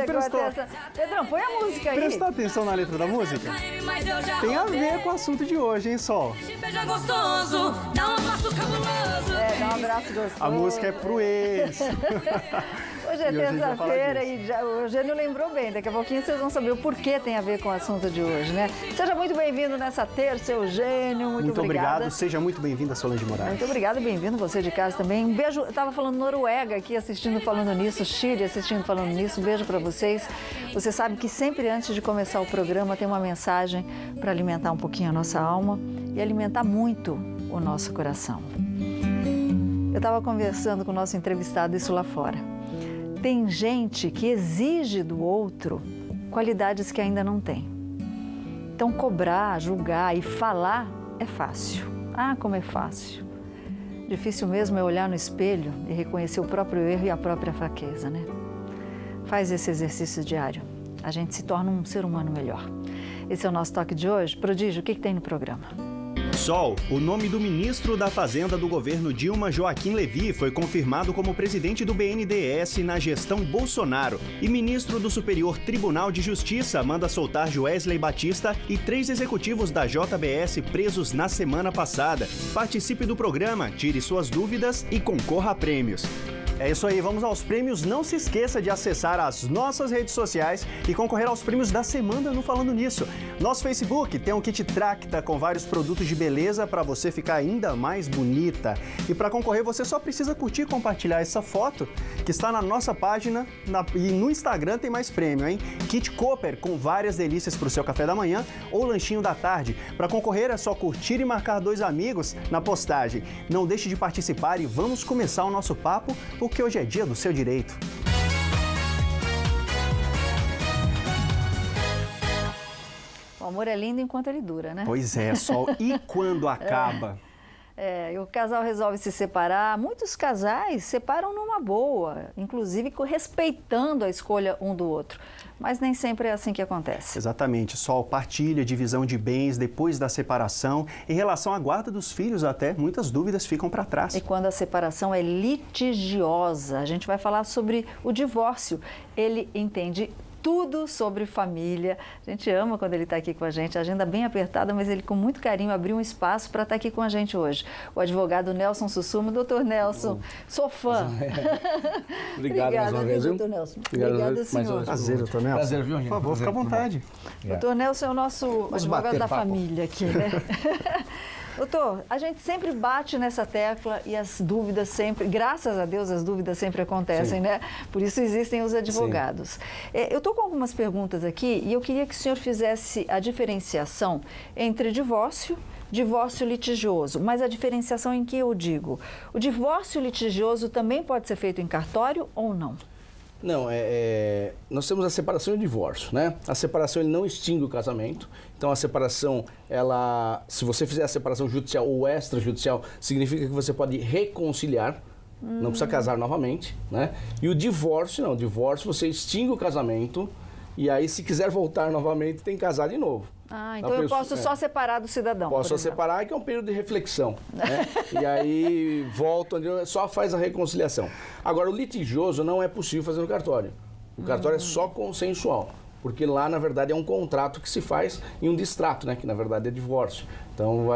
chegou prestou... até essa... Pedrão, põe a música aí. Prestou atenção na letra da música? Tem a ver com o assunto de hoje, hein, Sol? Dá um abraço gostoso. A música é pro ex. Hoje é terça-feira e o Eugênio lembrou bem. Daqui a pouquinho vocês vão saber o porquê tem a ver com o assunto de hoje, né? Seja muito bem-vindo nessa terça, Eugênio. Muito obrigado. Seja muito bem-vinda, Solange Moraes. Muito obrigada, bem-vindo você de casa também. Um beijo. Eu estava falando Noruega aqui, assistindo Falando Nisso, Chile assistindo Falando Nisso. Um beijo para vocês. Você sabe que sempre antes de começar o programa tem uma mensagem para alimentar um pouquinho a nossa alma e alimentar muito o nosso coração. Eu estava conversando com o nosso entrevistado isso lá fora. Tem gente que exige do outro qualidades que ainda não tem. Então, cobrar, julgar e falar é fácil. Ah, como é fácil. Difícil mesmo é olhar no espelho e reconhecer o próprio erro e a própria fraqueza, né? Faz esse exercício diário. A gente se torna um ser humano melhor. Esse é o nosso toque de hoje. Prodígio, o que tem no programa? Sol, o nome do ministro da Fazenda do governo Dilma, Joaquim Levy, foi confirmado como presidente do BNDES na gestão Bolsonaro. E ministro do Superior Tribunal de Justiça manda soltar Joesley Batista e 3 executivos da JBS presos na semana passada. Participe do programa, tire suas dúvidas e concorra a prêmios. É isso aí, vamos aos prêmios. Não se esqueça de acessar as nossas redes sociais e concorrer aos prêmios da semana no Falando Nisso. Nosso Facebook tem um kit Tracta com vários produtos de beleza para você ficar ainda mais bonita. E para concorrer, você só precisa curtir e compartilhar essa foto que está na nossa página e no Instagram tem mais prêmio, hein? Kit Cooper com várias delícias para o seu café da manhã ou lanchinho da tarde. Para concorrer é só curtir e marcar 2 amigos na postagem. Não deixe de participar e vamos começar o nosso papo, porque hoje é dia do seu direito. O amor é lindo enquanto ele dura, né? Pois é, Sol. E quando acaba? E o casal resolve se separar. Muitos casais separam numa boa, inclusive respeitando a escolha um do outro. Mas nem sempre é assim que acontece. Exatamente. Sol, partilha, divisão de bens depois da separação. Em relação à guarda dos filhos até, muitas dúvidas ficam para trás. E quando a separação é litigiosa, a gente vai falar sobre o divórcio. Ele entende tudo sobre família. A gente ama quando ele está aqui com a gente. A agenda bem apertada, mas ele com muito carinho abriu um espaço para estar aqui com a gente hoje. O advogado Nelson Sussumo. Doutor Nelson, sou fã. Obrigado mais uma vez, doutor Nelson. Obrigado, senhor. Prazer, doutor Nelson. Prazer, viu, gente? Por favor, fica à vontade. Doutor Nelson é o nosso advogado da família aqui, né? Doutor, a gente sempre bate nessa tecla e as dúvidas sempre, graças a Deus, as dúvidas sempre acontecem, né? Por isso existem os advogados. Eu estou com algumas perguntas aqui e eu queria que o senhor fizesse a diferenciação entre divórcio litigioso. Mas a diferenciação em que eu digo? O divórcio litigioso também pode ser feito em cartório ou não? Não, nós temos a separação e o divórcio, né? A separação ele não extingue o casamento, então a separação, se você fizer a separação judicial ou extrajudicial, significa que você pode reconciliar, não precisa casar novamente, né? E o divórcio, não, o divórcio você extingue o casamento e aí se quiser voltar novamente tem que casar de novo. Ah, então eu posso só separar do cidadão. Posso só separar, que é um período de reflexão, né? E aí volta, só faz a reconciliação. Agora, o litigioso não é possível fazer no cartório. O cartório é só consensual, porque lá, na verdade, é um contrato que se faz em um distrato, né? Que, na verdade, é divórcio. Então,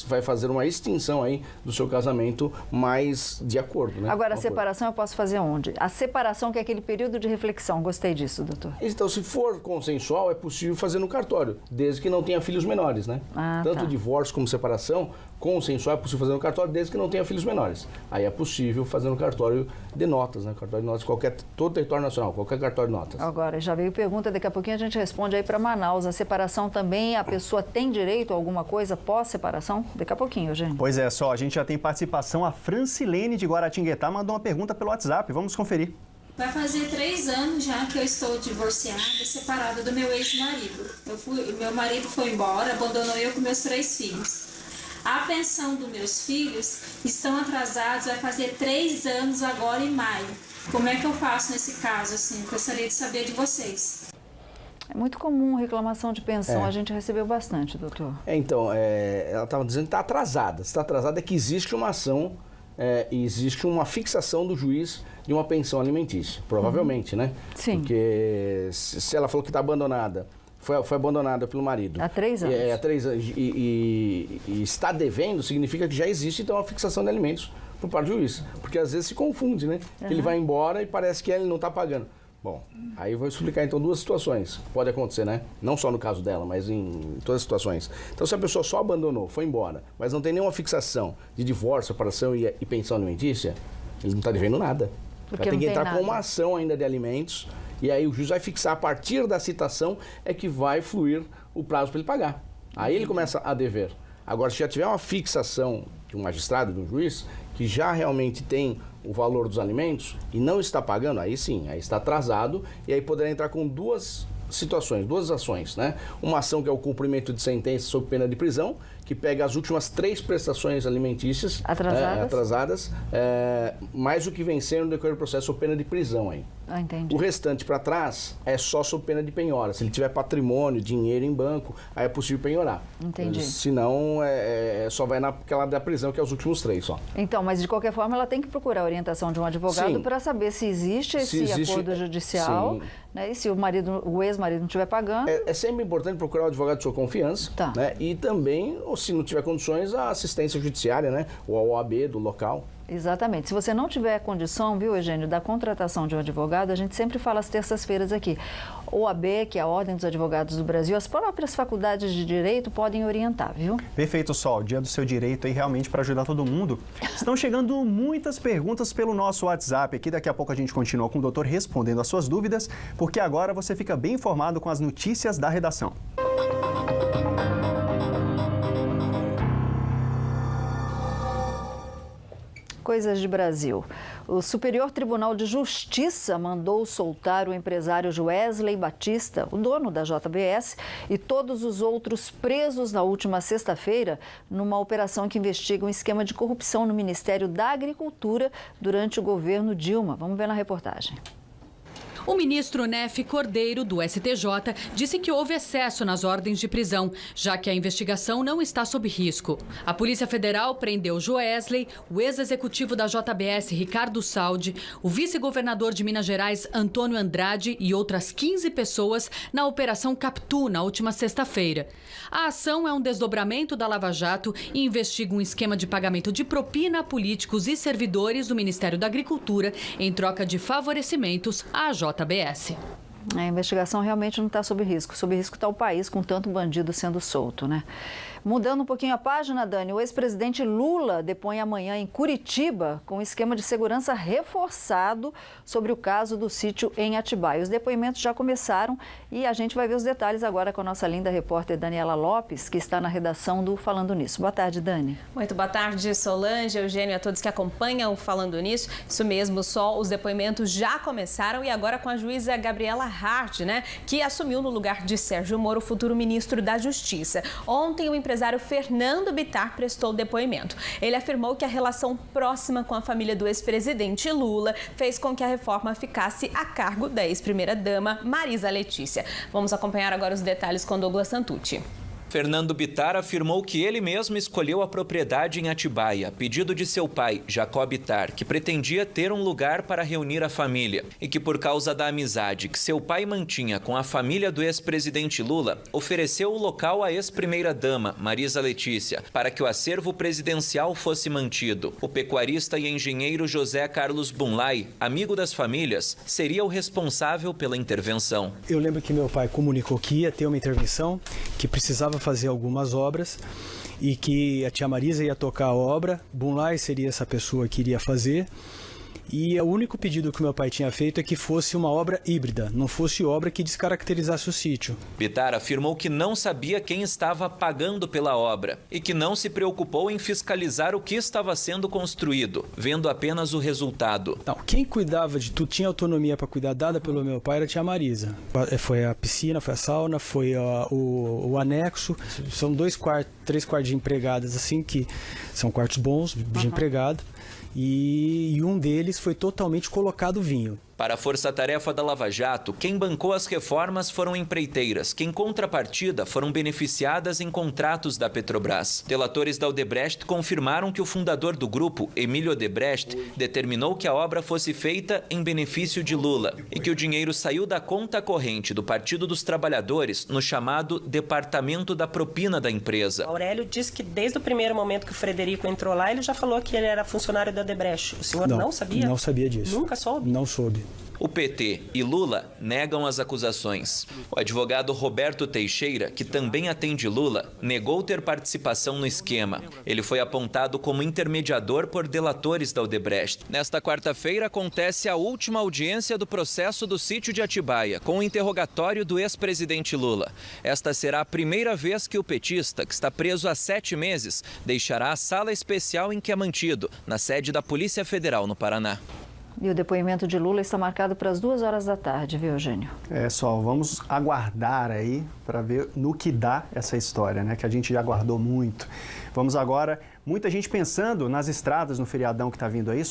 vai fazer uma extinção aí do seu casamento, mas de acordo, né? Agora, a separação eu posso fazer onde? A separação que é aquele período de reflexão. Gostei disso, doutor. Então, se for consensual, é possível fazer no cartório, desde que não tenha filhos menores, né? Tanto divórcio como separação, consensual é possível fazer no cartório, desde que não tenha filhos menores. Aí é possível fazer no cartório de notas, né? Cartório de notas, todo território nacional, qualquer cartório de notas. Agora, já veio pergunta, daqui a pouquinho a gente responde aí para Manaus. A separação também, a pessoa tem direito a alguma coisa pós-separação? Daqui a pouquinho, Eugênio. Pois é, só, a gente já tem participação. A Francilene de Guaratinguetá mandou uma pergunta pelo WhatsApp. Vamos conferir. Vai fazer 3 anos já que eu estou divorciada, separada do meu ex-marido. Meu marido foi embora, abandonou eu com meus 3 filhos. A pensão dos meus filhos estão atrasados, vai fazer 3 anos agora em maio. Como é que eu faço nesse caso, assim? Gostaria de saber de vocês. É muito comum reclamação de pensão, a gente recebeu bastante, doutor. Então, ela estava dizendo que está atrasada. Se está atrasada é que existe uma ação existe uma fixação do juiz de uma pensão alimentícia, provavelmente, né? Sim. Porque se ela falou que está abandonada, foi abandonada pelo marido. Há 3 anos. Há 3 anos. E está devendo, significa que já existe, então, uma fixação de alimentos por parte do juiz. Porque às vezes se confunde, né? Que ele vai embora e parece que ele não está pagando. Bom, aí eu vou explicar então 2 situações. Pode acontecer, né? Não só no caso dela, mas em todas as situações. Então, se a pessoa só abandonou, foi embora, mas não tem nenhuma fixação de divórcio, separação e pensão alimentícia, ele não está devendo nada. Porque vai ter que entrar nada. com uma ação ainda de alimentos, e aí o juiz vai fixar, a partir da citação, é que vai fluir o prazo para ele pagar. Aí ele começa a dever. Agora, se já tiver uma fixação de um magistrado, de um juiz, que já realmente tem o valor dos alimentos e não está pagando, aí sim, aí está atrasado, e aí poderá entrar com 2 situações, 2 ações, né? Uma ação que é o cumprimento de sentença sob pena de prisão, que pega as últimas 3 prestações alimentícias atrasadas, mais o que venceram no decorrer do processo sob pena de prisão aí. Ah, entendi. O restante para trás é só sob pena de penhora. Se ele tiver patrimônio, dinheiro em banco, aí é possível penhorar. Entendi. Senão, só vai naquela da prisão, que é os últimos 3 só. Então, mas de qualquer forma ela tem que procurar a orientação de um advogado para saber se existe esse acordo judicial, né? E se o ex-marido não estiver pagando. É sempre importante procurar o advogado de sua confiança, né? E também, ou se não tiver condições, a assistência judiciária, né? Ou a OAB do local. Exatamente. Se você não tiver condição, viu, Eugênio, da contratação de um advogado, a gente sempre fala às terças-feiras aqui. OAB, que é a Ordem dos Advogados do Brasil, as próprias faculdades de Direito podem orientar, viu? Perfeito, Sol. Dia do seu direito aí realmente para ajudar todo mundo. Estão chegando muitas perguntas pelo nosso WhatsApp aqui. Daqui a pouco a gente continua com o doutor respondendo as suas dúvidas, porque agora você fica bem informado com as notícias da redação. Coisas de Brasil. O Superior Tribunal de Justiça mandou soltar o empresário Wesley Batista, o dono da JBS, e todos os outros presos na última sexta-feira numa operação que investiga um esquema de corrupção no Ministério da Agricultura durante o governo Dilma. Vamos ver na reportagem. O ministro Nefe Cordeiro, do STJ, disse que houve excesso nas ordens de prisão, já que a investigação não está sob risco. A Polícia Federal prendeu Wesley, o ex-executivo da JBS, Ricardo Saldi, o vice-governador de Minas Gerais, Antônio Andrade, e outras 15 pessoas na Operação Capitu, na última sexta-feira. A ação é um desdobramento da Lava Jato e investiga um esquema de pagamento de propina a políticos e servidores do Ministério da Agricultura em troca de favorecimentos à JBS. A investigação realmente não está sob risco. Sob risco está o país com tanto bandido sendo solto, né? Mudando um pouquinho a página, Dani, o ex-presidente Lula depõe amanhã em Curitiba com um esquema de segurança reforçado sobre o caso do sítio em Atibaia. Os depoimentos já começaram e a gente vai ver os detalhes agora com a nossa linda repórter Daniela Lopes, que está na redação do Falando Nisso. Boa tarde, Dani. Muito boa tarde, Solange, Eugênio e a todos que acompanham o Falando Nisso. Isso mesmo, Sol, os depoimentos já começaram e agora com a juíza Gabriela Hart, né, que assumiu no lugar de Sérgio Moro, o futuro ministro da Justiça. Ontem, o empresário Fernando Bittar prestou depoimento. Ele afirmou que a relação próxima com a família do ex-presidente Lula fez com que a reforma ficasse a cargo da ex-primeira-dama Marisa Letícia. Vamos acompanhar agora os detalhes com Douglas Santucci. Fernando Bittar afirmou que ele mesmo escolheu a propriedade em Atibaia, a pedido de seu pai, Jacó Bittar, que pretendia ter um lugar para reunir a família e que, por causa da amizade que seu pai mantinha com a família do ex-presidente Lula, ofereceu o local à ex-primeira-dama, Marisa Letícia, para que o acervo presidencial fosse mantido. O pecuarista e engenheiro José Carlos Bunlai, amigo das famílias, seria o responsável pela intervenção. Eu lembro que meu pai comunicou que ia ter uma intervenção, que precisava fazer algumas obras e que a tia Marisa ia tocar a obra, Bunlai seria essa pessoa que iria fazer. E o único pedido que meu pai tinha feito é que fosse uma obra híbrida, não fosse obra que descaracterizasse o sítio. Bittar afirmou que não sabia quem estava pagando pela obra e que não se preocupou em fiscalizar o que estava sendo construído, vendo apenas o resultado. Não, quem cuidava de tudo, tinha autonomia para cuidar, dada pelo meu pai, era a tia Marisa. Foi a piscina, foi a sauna, foi o anexo. São 3 quartos de empregadas, assim, que são quartos bons de empregado. E um deles foi totalmente colocado vinho. Para a força-tarefa da Lava Jato, quem bancou as reformas foram empreiteiras, que em contrapartida foram beneficiadas em contratos da Petrobras. Delatores da Odebrecht confirmaram que o fundador do grupo, Emílio Odebrecht, determinou que a obra fosse feita em benefício de Lula e que o dinheiro saiu da conta corrente do Partido dos Trabalhadores no chamado Departamento da Propina da empresa. Aurélio disse que desde o primeiro momento que o Frederico entrou lá, ele já falou que ele era funcionário da Odebrecht. O senhor não sabia? Não sabia disso. Nunca soube? Não soube. O PT e Lula negam as acusações. O advogado Roberto Teixeira, que também atende Lula, negou ter participação no esquema. Ele foi apontado como intermediador por delatores da Odebrecht. Nesta quarta-feira acontece a última audiência do processo do sítio de Atibaia, com o interrogatório do ex-presidente Lula. Esta será a primeira vez que o petista, que está preso há 7 meses, deixará a sala especial em que é mantido, na sede da Polícia Federal no Paraná. E o depoimento de Lula está marcado para as 2h da tarde, viu, Eugênio? Vamos aguardar aí para ver no que dá essa história, né? Que a gente já aguardou muito. Vamos agora, muita gente pensando nas estradas no feriadão que está vindo aí,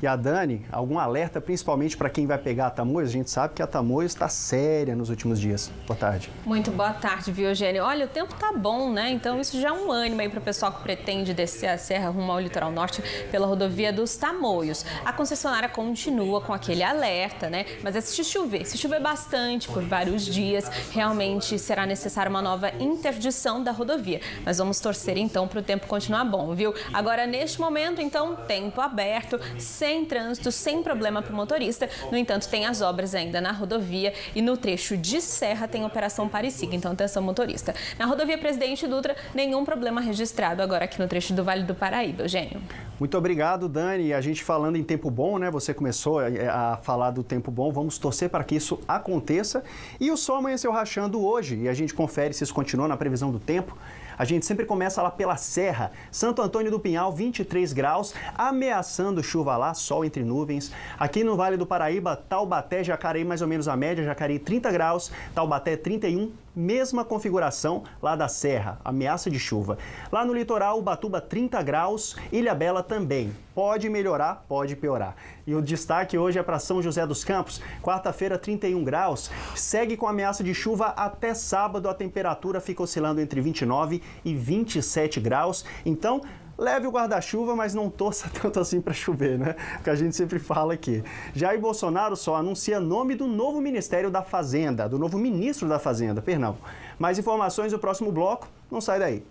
E a Dani, algum alerta principalmente para quem vai pegar a Tamoios? A gente sabe que a Tamoios está séria nos últimos dias. Boa tarde. Muito boa tarde, viu, Eugênio? Olha, o tempo tá bom, né? Então isso já é um ânimo aí para o pessoal que pretende descer a serra rumo ao litoral norte pela rodovia dos Tamoios. A concessionária continua com aquele alerta, né? Mas se chover bastante por vários dias, realmente será necessária uma nova interdição da rodovia. Mas vamos torcer então para o tempo continuar bom, viu? Agora, neste momento, então, tempo aberto, sem trânsito, sem problema para o motorista. No entanto, tem as obras ainda na rodovia e no trecho de serra tem operação Pare e Siga, então atenção motorista. Na rodovia Presidente Dutra, nenhum problema registrado agora aqui no trecho do Vale do Paraíba, Eugênio. Muito obrigado, Dani. A gente falando em tempo bom, né? Você começou a falar do tempo bom. Vamos torcer para que isso aconteça. E o sol amanheceu rachando hoje e a gente confere se isso continua na previsão do tempo. A gente sempre começa lá pela Serra. Santo Antônio do Pinhal, 23 graus, ameaçando chuva lá, sol entre nuvens. Aqui no Vale do Paraíba, Taubaté, Jacareí, mais ou menos a média, Jacareí 30 graus, Taubaté 31, mesma configuração lá da Serra, ameaça de chuva. Lá no litoral, Ubatuba 30 graus, Ilhabela também. Pode melhorar, pode piorar. E o destaque hoje é para São José dos Campos, quarta-feira 31 graus, segue com ameaça de chuva até sábado, a temperatura fica oscilando entre 29 e 27 graus. Então, leve o guarda-chuva, mas não torça tanto assim para chover, né? Que a gente sempre fala aqui. Jair Bolsonaro só anuncia nome do novo Ministério da Fazenda, do novo ministro da Fazenda, perdão. Mais informações no próximo bloco, não sai daí.